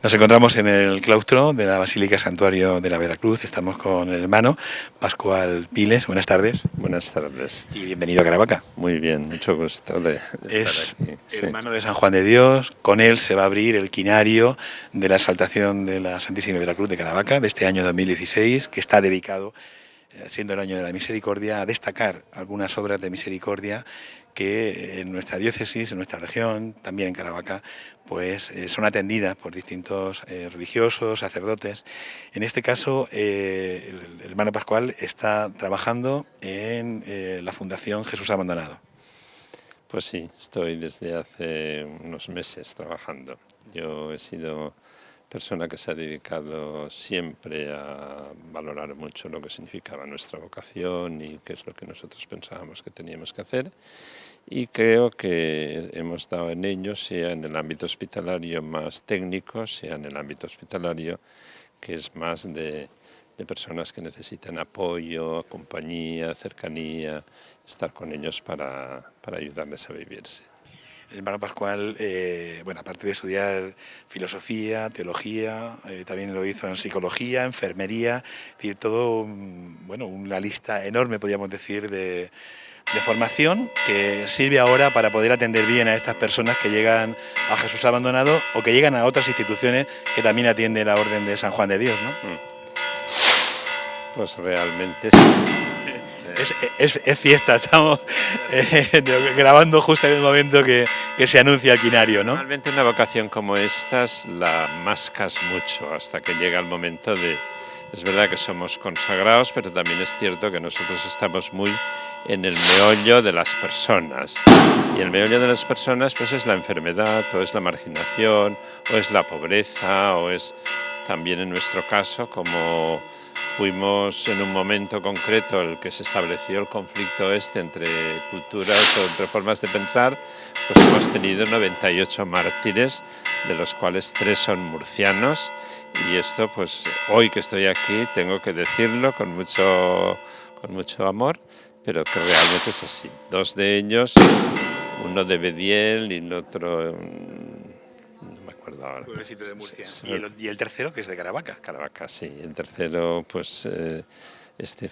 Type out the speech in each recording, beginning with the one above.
Nos encontramos en el claustro de la Basílica Santuario de la Veracruz. Estamos con el hermano Pascual Piles. Buenas tardes. Buenas tardes. Y bienvenido a Caravaca. Muy bien, mucho gusto de Es estar aquí. Sí. hermano de San Juan de Dios. Con él se va a abrir el quinario de la exaltación de la Santísima Veracruz de Caravaca de este año 2016, que está dedicado, siendo el año de la misericordia, a destacar algunas obras de misericordia que en nuestra diócesis, en nuestra región, también en Caravaca, pues son atendidas por distintos religiosos, sacerdotes. En este caso, el hermano Pascual está trabajando en la Fundación Jesús Abandonado. Pues sí, estoy desde hace unos meses trabajando. Yo he sido persona que se ha dedicado siempre a valorar mucho lo que significaba nuestra vocación y qué es lo que nosotros pensábamos que teníamos que hacer. Y creo que hemos dado en ello, sea en el ámbito hospitalario más técnico, sea en el ámbito hospitalario que es más de personas que necesitan apoyo, compañía, cercanía, estar con ellos para ayudarles a vivirse. El hermano Pascual, aparte de estudiar filosofía, teología, también lo hizo en psicología, enfermería, es decir, todo, una lista enorme, podríamos decir, de formación que sirve ahora para poder atender bien a estas personas que llegan a Jesús Abandonado o que llegan a otras instituciones que también atiende la Orden de San Juan de Dios, ¿no? Pues realmente sí. Es fiesta, estamos grabando justo en el momento que se anuncia el quinario, ¿no? Realmente una vocación como estas la mascas mucho hasta que llega el momento de... Es verdad que somos consagrados, pero también es cierto que nosotros estamos muy en el meollo de las personas. Y el meollo de las personas pues es la enfermedad, o es la marginación, o es la pobreza, o es también en nuestro caso como... Fuimos en un momento concreto en el que se estableció el conflicto entre culturas o entre formas de pensar, pues hemos tenido 98 mártires, de los cuales 3 son murcianos, y esto pues hoy que estoy aquí tengo que decirlo con mucho amor, pero que realmente es así. 2 de ellos, uno de Bediel y el otro... ahora. Pueblecito de Murcia. Sí. ¿Y el tercero, que es de Caravaca? Caravaca, sí. El tercero, pues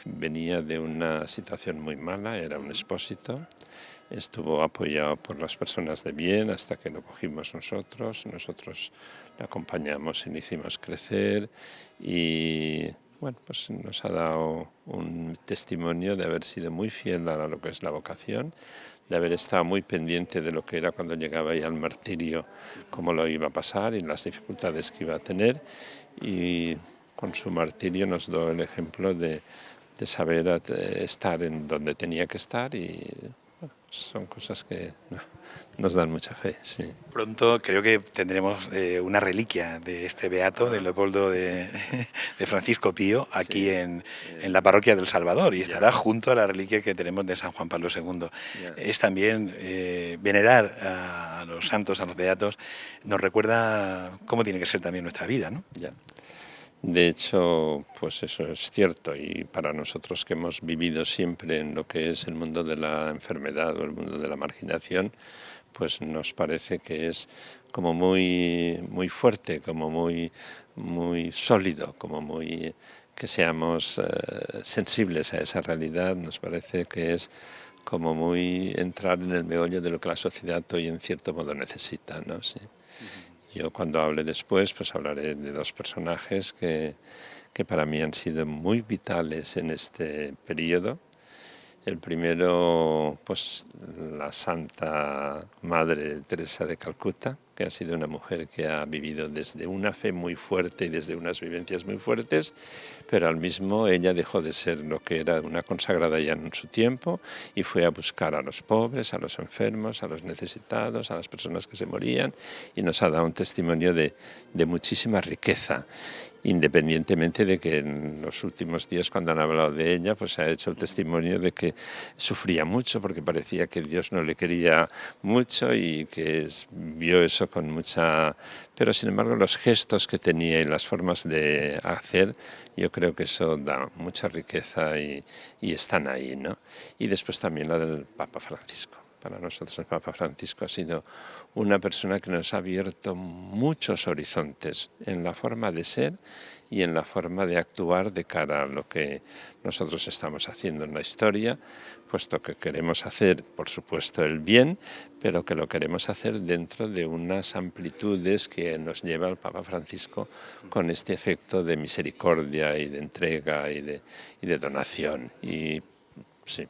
venía de una situación muy mala, era un expósito. Estuvo apoyado por las personas de bien hasta que lo cogimos nosotros. Nosotros le acompañamos y le hicimos crecer y... Bueno, pues nos ha dado un testimonio de haber sido muy fiel a lo que es la vocación, de haber estado muy pendiente de lo que era cuando llegaba ya al martirio, cómo lo iba a pasar y las dificultades que iba a tener, y con su martirio nos dio el ejemplo de saber estar en donde tenía que estar, y bueno, son cosas que nos dan mucha fe, sí. Pronto creo que tendremos una reliquia de este beato, de Leopoldo de Francisco Pío, aquí sí, en la parroquia del Salvador, y estará junto a la reliquia que tenemos de San Juan Pablo II. Es también venerar a los santos, a los beatos, nos recuerda cómo tiene que ser también nuestra vida, ¿no? Ya. De hecho, pues eso es cierto, y para nosotros que hemos vivido siempre en lo que es el mundo de la enfermedad o el mundo de la marginación, pues nos parece que es como muy fuerte, como muy sólido, como muy que seamos sensibles a esa realidad. Nos parece que es como muy entrar en el meollo de lo que la sociedad hoy en cierto modo necesita, ¿no? Sí. Yo cuando hable después, pues hablaré de 2 personajes que para mí han sido muy vitales en este periodo. El primero, pues la Santa Madre Teresa de Calcuta, que ha sido una mujer que ha vivido desde una fe muy fuerte y desde unas vivencias muy fuertes, pero al mismo ella dejó de ser lo que era una consagrada ya en su tiempo y fue a buscar a los pobres, a los enfermos, a los necesitados, a las personas que se morían, y nos ha dado un testimonio de muchísima riqueza. Independientemente de que en los últimos días, cuando han hablado de ella, pues se ha hecho el testimonio de que sufría mucho porque parecía que Dios no le quería mucho y que vio eso con mucha... Pero sin embargo los gestos que tenía y las formas de hacer, yo creo que eso da mucha riqueza y están ahí, ¿no? Y después también la del Papa Francisco. Para nosotros el Papa Francisco ha sido una persona que nos ha abierto muchos horizontes en la forma de ser y en la forma de actuar de cara a lo que nosotros estamos haciendo en la historia, puesto que queremos hacer, por supuesto, el bien, pero que lo queremos hacer dentro de unas amplitudes que nos lleva el Papa Francisco con este efecto de misericordia y de entrega y de donación. Y sí.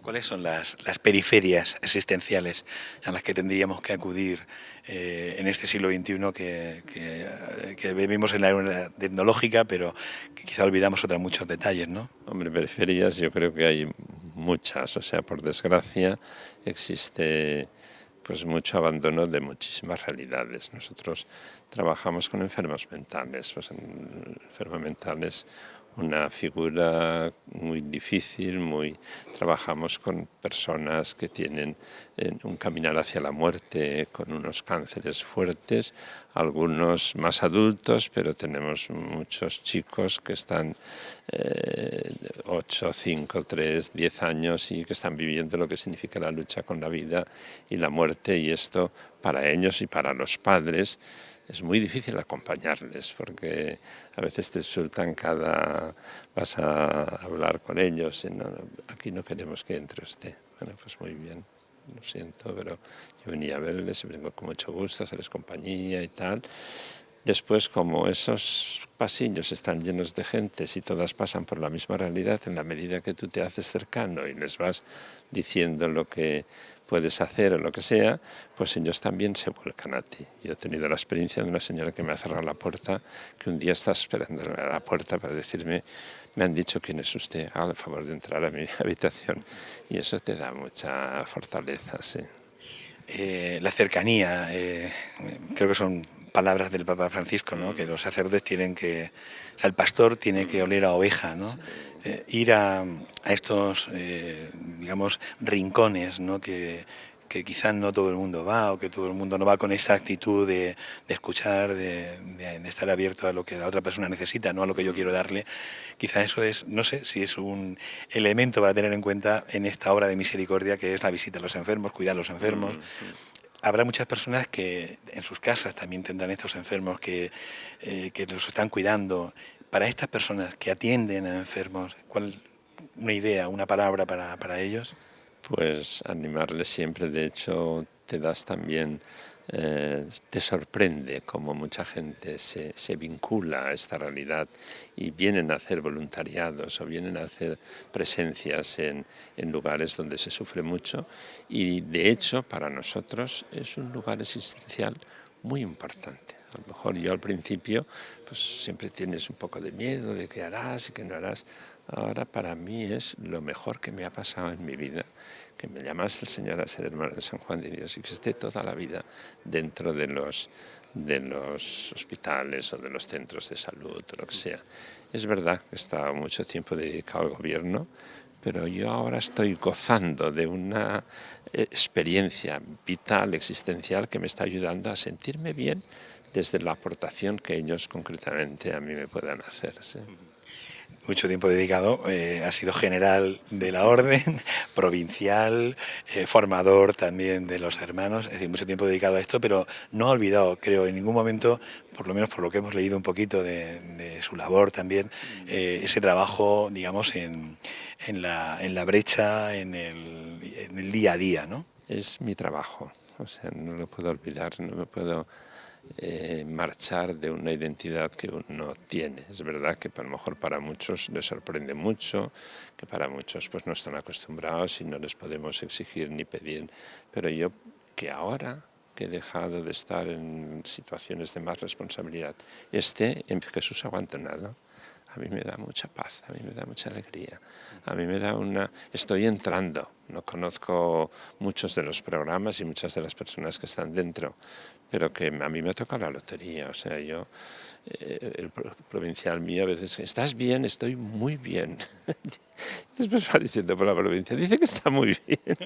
¿Cuáles son las periferias existenciales a las que tendríamos que acudir en este siglo XXI que vivimos en la era tecnológica, pero que quizá olvidamos otros muchos detalles, ¿no? Hombre, periferias yo creo que hay muchas, o sea, por desgracia existe pues mucho abandono de muchísimas realidades. Nosotros trabajamos con enfermos mentales, pues el enfermo mental es una figura muy difícil, trabajamos con personas que tienen un caminar hacia la muerte, con unos cánceres fuertes, algunos más adultos, pero tenemos muchos chicos que están 8, 5, 3, 10 años y que están viviendo lo que significa la lucha con la vida y la muerte, y esto para ellos y para los padres es muy difícil acompañarles, porque a veces te insultan vas a hablar con ellos y no, aquí no queremos que entre usted. Bueno, pues muy bien, lo siento, pero yo venía a verles y vengo con mucho gusto a hacerles compañía y tal. Después, como esos pasillos están llenos de gentes y todas pasan por la misma realidad, en la medida que tú te haces cercano y les vas diciendo lo que puedes hacer o lo que sea, pues ellos también se vuelcan a ti. Yo he tenido la experiencia de una señora que me ha cerrado la puerta, que un día está esperando a la puerta para decirme, me han dicho quién es usted, haga el favor de entrar a mi habitación. Y eso te da mucha fortaleza, sí. La cercanía, creo que son palabras del Papa Francisco, ¿no? Que los sacerdotes o sea, el pastor tiene que oler a oveja, ¿no? Ir a estos, digamos, rincones, ¿no? Que quizás no todo el mundo va, o que todo el mundo no va con esa actitud de escuchar, de estar abierto a lo que la otra persona necesita, no a lo que yo quiero darle. Quizá eso es, no sé si es un elemento para tener en cuenta en esta obra de misericordia, que es la visita a los enfermos, cuidar a los enfermos. Habrá muchas personas que en sus casas también tendrán estos enfermos que los están cuidando. Para estas personas que atienden a enfermos, ¿cuál una idea, una palabra para ellos? Pues animarles siempre, de hecho te das también, te sorprende cómo mucha gente se vincula a esta realidad y vienen a hacer voluntariados o vienen a hacer presencias en lugares donde se sufre mucho, y de hecho para nosotros es un lugar existencial muy importante. A lo mejor yo al principio pues siempre tienes un poco de miedo de qué harás y qué no harás. Ahora para mí es lo mejor que me ha pasado en mi vida, que me llamase el Señor a ser hermano de San Juan de Dios y que esté toda la vida dentro de los hospitales o de los centros de salud o lo que sea. Es verdad que he estado mucho tiempo dedicado al gobierno, pero yo ahora estoy gozando de una experiencia vital, existencial, que me está ayudando a sentirme bien desde la aportación que ellos concretamente a mí me puedan hacer. ¿Sí? Mucho tiempo dedicado, ha sido general de la orden, provincial, formador también de los hermanos, es decir, mucho tiempo dedicado a esto, pero no ha olvidado, creo, en ningún momento, por lo menos por lo que hemos leído un poquito de su labor también, ese trabajo, digamos, en la brecha, en el día a día, ¿no? Es mi trabajo, o sea, no lo puedo olvidar, no me puedo marchar de una identidad que uno tiene. Es verdad que a lo mejor para muchos les sorprende mucho, que para muchos pues no están acostumbrados y no les podemos exigir ni pedir, pero yo que ahora que he dejado de estar en situaciones de más responsabilidad esté en Jesús Aguantonado, a mí me da mucha paz, a mí me da mucha alegría, a mí me da Estoy entrando, no conozco muchos de los programas y muchas de las personas que están dentro, pero que a mí me toca la lotería, o sea, yo, el provincial mío a veces, ¿estás bien? Estoy muy bien. Después va diciendo por la provincia, dice que está muy bien.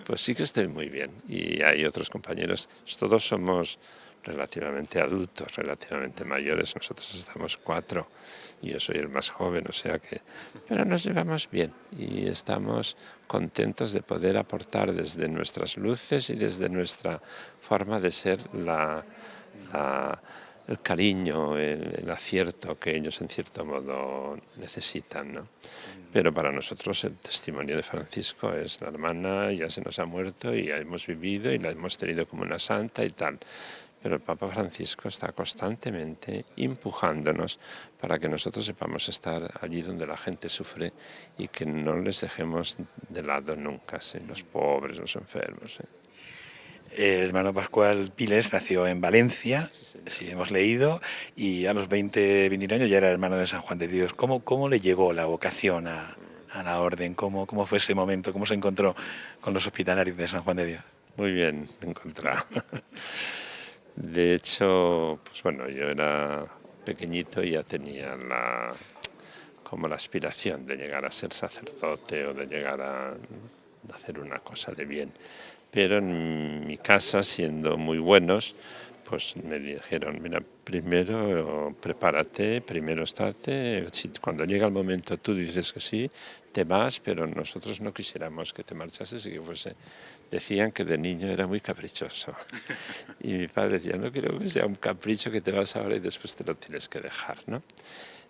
Pues sí que estoy muy bien. Y hay otros compañeros, todos somos relativamente adultos, relativamente mayores. Nosotros estamos 4 y yo soy el más joven, o sea que... Pero nos llevamos bien y estamos contentos de poder aportar desde nuestras luces y desde nuestra forma de ser el cariño, el acierto que ellos en cierto modo necesitan, ¿no? Pero para nosotros el testimonio de Francisco es: la hermana ya se nos ha muerto y ya hemos vivido y la hemos tenido como una santa y tal. Pero el Papa Francisco está constantemente empujándonos para que nosotros sepamos estar allí donde la gente sufre y que no les dejemos de lado nunca, ¿sí? Los pobres, los enfermos, ¿sí? El hermano Pascual Piles nació en Valencia, sí, hemos leído, y a los 21 años ya era hermano de San Juan de Dios. ¿Cómo le llegó la vocación a la orden? ¿Cómo fue ese momento? ¿Cómo se encontró con los hospitalarios de San Juan de Dios? Muy bien encontrado. De hecho, pues bueno, yo era pequeñito y ya tenía como la aspiración de llegar a ser sacerdote o de llegar a hacer una cosa de bien. Pero en mi casa, siendo muy buenos, pues me dijeron: mira, primero prepárate, primero estate, cuando llega el momento tú dices que sí, te vas, pero nosotros no quisiéramos que te marchases y que fuese... Decían que de niño era muy caprichoso y mi padre decía: no quiero que sea un capricho que te vas ahora y después te lo tienes que dejar, ¿no?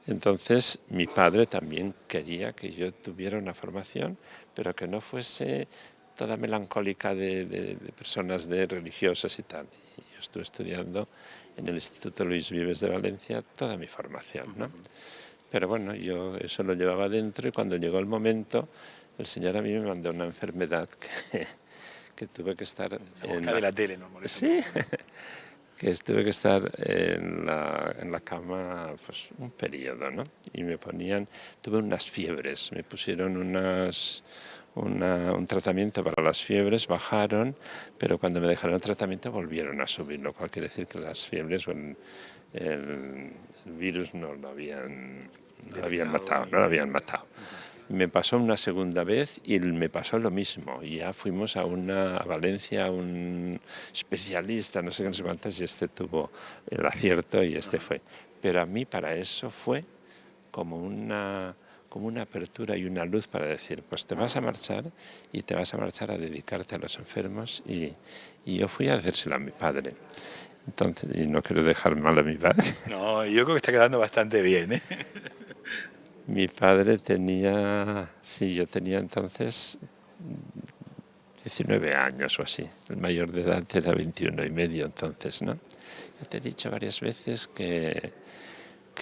Entonces mi padre también quería que yo tuviera una formación, pero que no fuese toda melancólica de personas religiosas y tal. Y yo estuve estudiando en el Instituto Luis Vives de Valencia toda mi formación, ¿no? Pero bueno, yo eso lo llevaba dentro y cuando llegó el momento, el Señor a mí me mandó una enfermedad que tuve que estar... de la tele, ¿no? Sí, que tuve que estar en la cama pues un periodo, ¿no? Y tuve unas fiebres, me pusieron un tratamiento para las fiebres, bajaron, pero cuando me dejaron el tratamiento volvieron a subir, lo cual quiere decir que las fiebres o el virus no lo habían matado. Me pasó una segunda vez y me pasó lo mismo. Y ya fuimos a Valencia, a un especialista, no sé qué, no sé cuántas, y este tuvo el acierto y este fue. Pero a mí para eso fue como una apertura y una luz para decir: pues te vas a marchar y te vas a marchar a dedicarte a los enfermos. Y yo fui a decírselo a mi padre. Entonces, y no quiero dejar mal a mi padre. No, yo creo que está quedando bastante bien, ¿eh? Mi padre yo tenía entonces 19 años o así. El mayor de edad era 21 y medio entonces, ¿no? Ya te he dicho varias veces que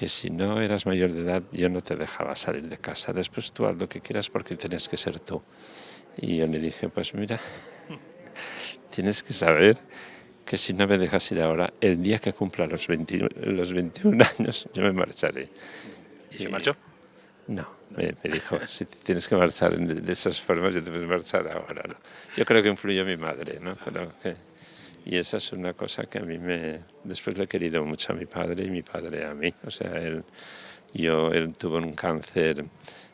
si no eras mayor de edad yo no te dejaba salir de casa. Después tú haz lo que quieras porque tienes que ser tú. Y yo le dije: pues mira, tienes que saber que si no me dejas ir ahora, el día que cumpla los 21 años yo me marcharé. ¿Y se marchó? No, me dijo: si tienes que marchar de esas formas, yo te puedes marchar ahora, ¿no? Yo creo que influyó mi madre, ¿no? Y esa es una cosa que a mí después le he querido mucho a mi padre y mi padre a mí. O sea, él tuvo un cáncer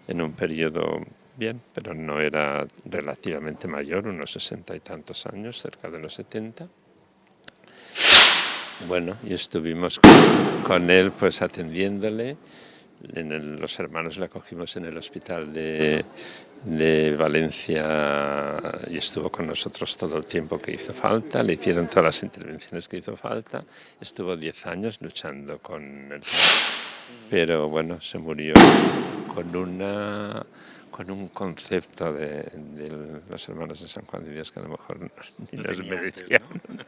en un periodo bien, pero no era relativamente mayor, unos 60 y tantos años, cerca de los 70. Bueno, y estuvimos con él pues atendiéndole. Los hermanos le acogimos en el hospital de Valencia y estuvo con nosotros todo el tiempo que hizo falta, le hicieron todas las intervenciones que hizo falta, estuvo 10 años luchando con el... Pero bueno, se murió con un concepto de los hermanos de San Juan de Dios que a lo mejor ni nos merecían. ¿No?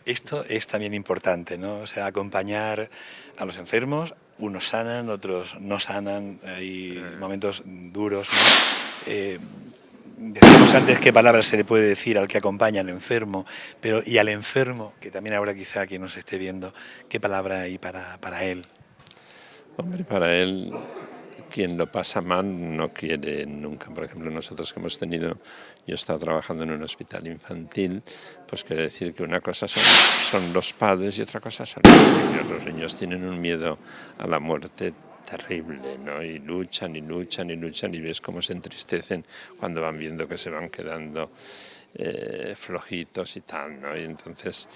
Esto es también importante, ¿no? O sea, acompañar a los enfermos. Unos sanan, otros no sanan, hay momentos duros, ¿no? Decíamos antes qué palabras se le puede decir al que acompaña al enfermo, pero y al enfermo, que también ahora quizá quien nos esté viendo, ¿qué palabra hay para él? Hombre, para él, quien lo pasa mal no quiere nunca. Por ejemplo, nosotros que hemos tenido, yo he estado trabajando en un hospital infantil, pues quiere decir que una cosa son los padres y otra cosa son los niños. Los niños tienen un miedo a la muerte terrible, ¿no? Y luchan y luchan y luchan y ves cómo se entristecen cuando van viendo que se van quedando flojitos y tal, ¿no? Y entonces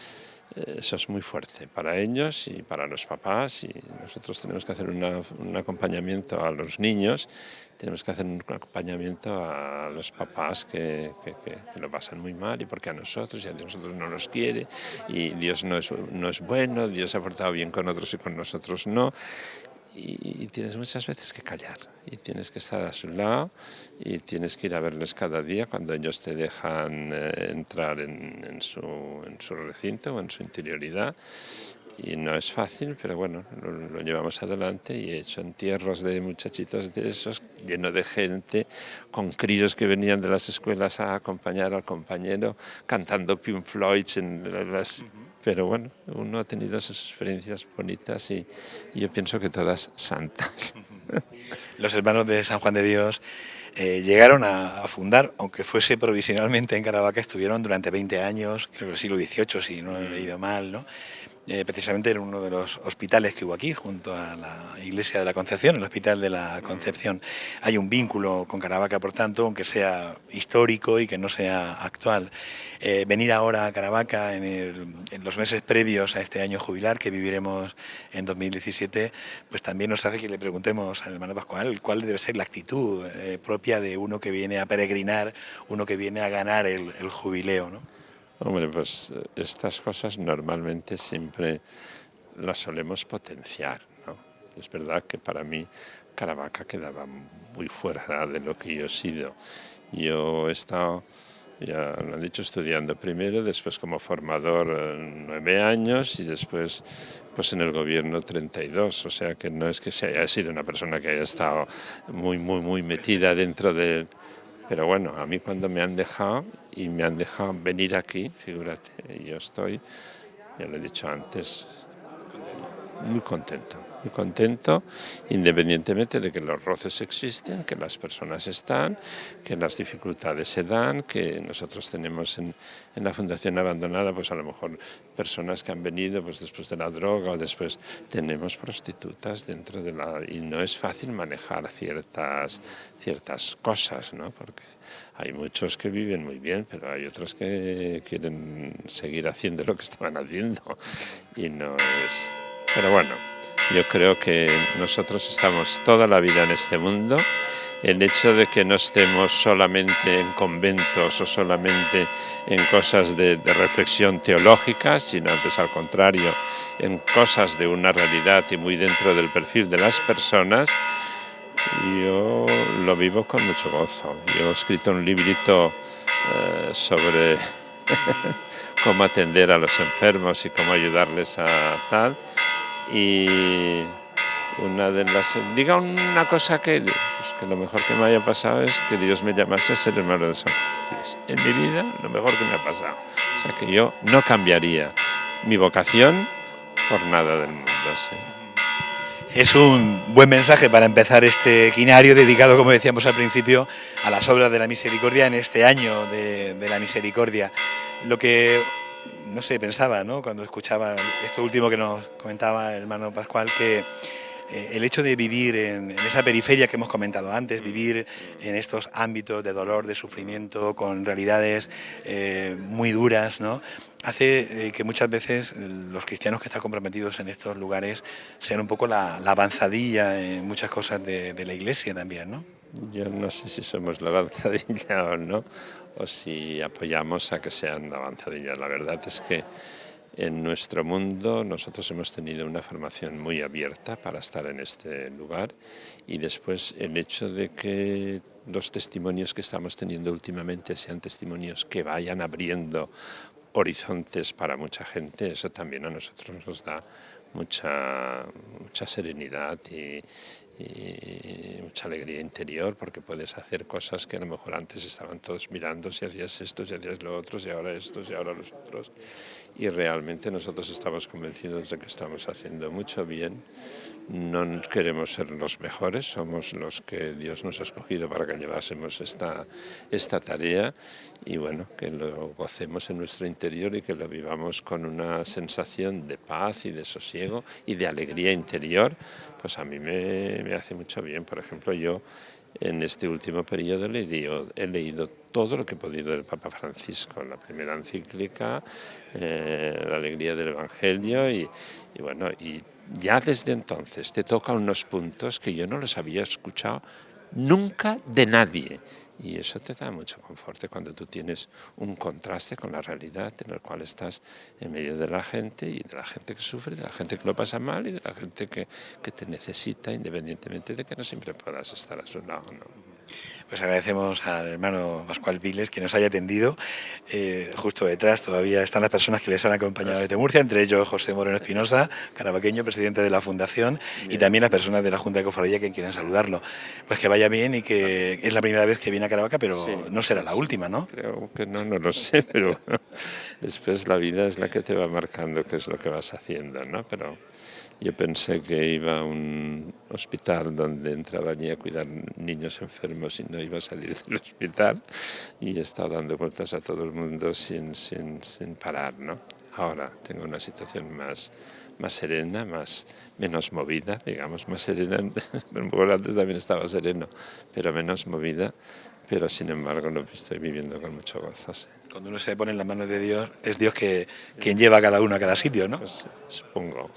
Eso es muy fuerte para ellos y para los papás, y nosotros tenemos que hacer un acompañamiento a los niños, tenemos que hacer un acompañamiento a los papás que lo pasan muy mal, y porque a nosotros, y a nosotros no nos quiere, y Dios no es bueno, Dios se ha portado bien con otros y con nosotros no. Y tienes muchas veces que callar, y tienes que estar a su lado, y tienes que ir a verles cada día cuando ellos te dejan entrar en su recinto o en su interioridad. Y no es fácil, pero bueno, lo llevamos adelante, y he hecho entierros de muchachitos de esos, lleno de gente, con críos que venían de las escuelas a acompañar al compañero, cantando Pink Floyd en las... Pero bueno, uno ha tenido sus experiencias bonitas, y yo pienso que todas santas. Los hermanos de San Juan de Dios llegaron a fundar, aunque fuese provisionalmente en Caravaca, estuvieron durante 20 años, creo que el siglo XVIII, si no he leído mal, ¿no? Precisamente en uno de los hospitales que hubo aquí, junto a la Iglesia de la Concepción, el Hospital de la Concepción. Hay un vínculo con Caravaca, por tanto, aunque sea histórico y que no sea actual. Venir ahora a Caravaca en los meses previos a este año jubilar que viviremos en 2017, pues también nos hace que le preguntemos al hermano Pascual cuál debe ser la actitud propia de uno que viene a peregrinar, uno que viene a ganar el jubileo, ¿no? Hombre, pues estas cosas normalmente siempre las solemos potenciar, ¿no? Es verdad que para mí Caravaca quedaba muy fuera de lo que yo he sido. Yo he estado, ya lo han dicho, estudiando primero, después como formador 9 años, y después pues en el gobierno 32, o sea que no es que haya sido una persona que haya estado muy metida dentro de... Pero bueno, a mí cuando me han dejado venir aquí, figúrate, yo estoy, ya lo he dicho antes, muy contento, independientemente de que los roces existen, que las personas están, que las dificultades se dan, que nosotros tenemos en la Fundación Abandonada, pues a lo mejor personas que han venido pues después de la droga, o después tenemos prostitutas dentro de la... Y no es fácil manejar ciertas cosas, ¿no? Porque hay muchos que viven muy bien, pero hay otros que quieren seguir haciendo lo que estaban haciendo, y no es... Pero bueno, yo creo que nosotros estamos toda la vida en este mundo. El hecho de que no estemos solamente en conventos o solamente en cosas de reflexión teológica, sino antes al contrario, en cosas de una realidad y muy dentro del perfil de las personas, yo lo vivo con mucho gozo. Yo he escrito un librito sobre cómo atender a los enfermos y cómo ayudarles a tal. Y diga una cosa que lo mejor que me haya pasado es que Dios me llamase a ser hermano de San Juan. En mi vida, lo mejor que me ha pasado. O sea que yo no cambiaría mi vocación por nada del mundo. ¿Sí? Es un buen mensaje para empezar este quinario dedicado, como decíamos al principio, a las obras de la misericordia en este año de la misericordia. Lo que, no sé, pensaba, ¿no?, cuando escuchaba esto último que nos comentaba el hermano Pascual, que el hecho de vivir en esa periferia que hemos comentado antes, vivir en estos ámbitos de dolor, de sufrimiento, con realidades muy duras, ¿no?, hace que muchas veces los cristianos que están comprometidos en estos lugares sean un poco la avanzadilla en muchas cosas de la Iglesia también, ¿no? Yo no sé si somos la avanzadilla o no, o si apoyamos a que sean la avanzadilla. La verdad es que en nuestro mundo nosotros hemos tenido una formación muy abierta para estar en este lugar, y después el hecho de que los testimonios que estamos teniendo últimamente sean testimonios que vayan abriendo horizontes para mucha gente, eso también a nosotros nos da mucha serenidad y mucha alegría interior, porque puedes hacer cosas que a lo mejor antes estaban todos mirando si hacías esto, si hacías lo otro, si ahora estos y ahora los otros, y realmente nosotros estamos convencidos de que estamos haciendo mucho bien. No queremos ser los mejores, somos los que Dios nos ha escogido para que llevásemos esta tarea, y bueno, que lo gocemos en nuestro interior y que lo vivamos con una sensación de paz y de sosiego y de alegría interior. Pues a mí me hace mucho bien. Por ejemplo, yo en este último periodo he leído todo lo que he podido del Papa Francisco, la primera encíclica, la alegría del Evangelio y bueno, y ya desde entonces te toca unos puntos que yo no los había escuchado nunca de nadie. Y eso te da mucho confort cuando tú tienes un contraste con la realidad en el cual estás en medio de la gente y de la gente que sufre, de la gente que lo pasa mal y de la gente que te necesita, independientemente de que no siempre puedas estar a su lado, ¿no? Pues agradecemos al hermano Pascual Viles que nos haya atendido. Justo detrás todavía están las personas que les han acompañado desde Murcia, entre ellos José Moreno Espinosa, carabaqueño, presidente de la Fundación, y también las personas de la Junta de Cofradía que quieren saludarlo. Pues que vaya bien y que es la primera vez que viene a Caravaca, pero Sí, no será la última, ¿no? creo que no, no lo sé, pero después la vida es la que te va marcando qué es lo que vas haciendo, ¿no? Pero yo pensé que iba a un hospital donde entraba allí a cuidar niños enfermos y no iba a salir del hospital y he estado dando vueltas a todo el mundo sin parar, ¿no? Ahora tengo una situación más serena, menos movida, digamos, más serena. Un poco antes también estaba sereno, pero menos movida. Pero sin embargo lo estoy viviendo con mucho gozo. Sí. Cuando uno se pone en las manos de Dios, es Dios quien lleva a cada uno a cada sitio, ¿no? Pues supongo.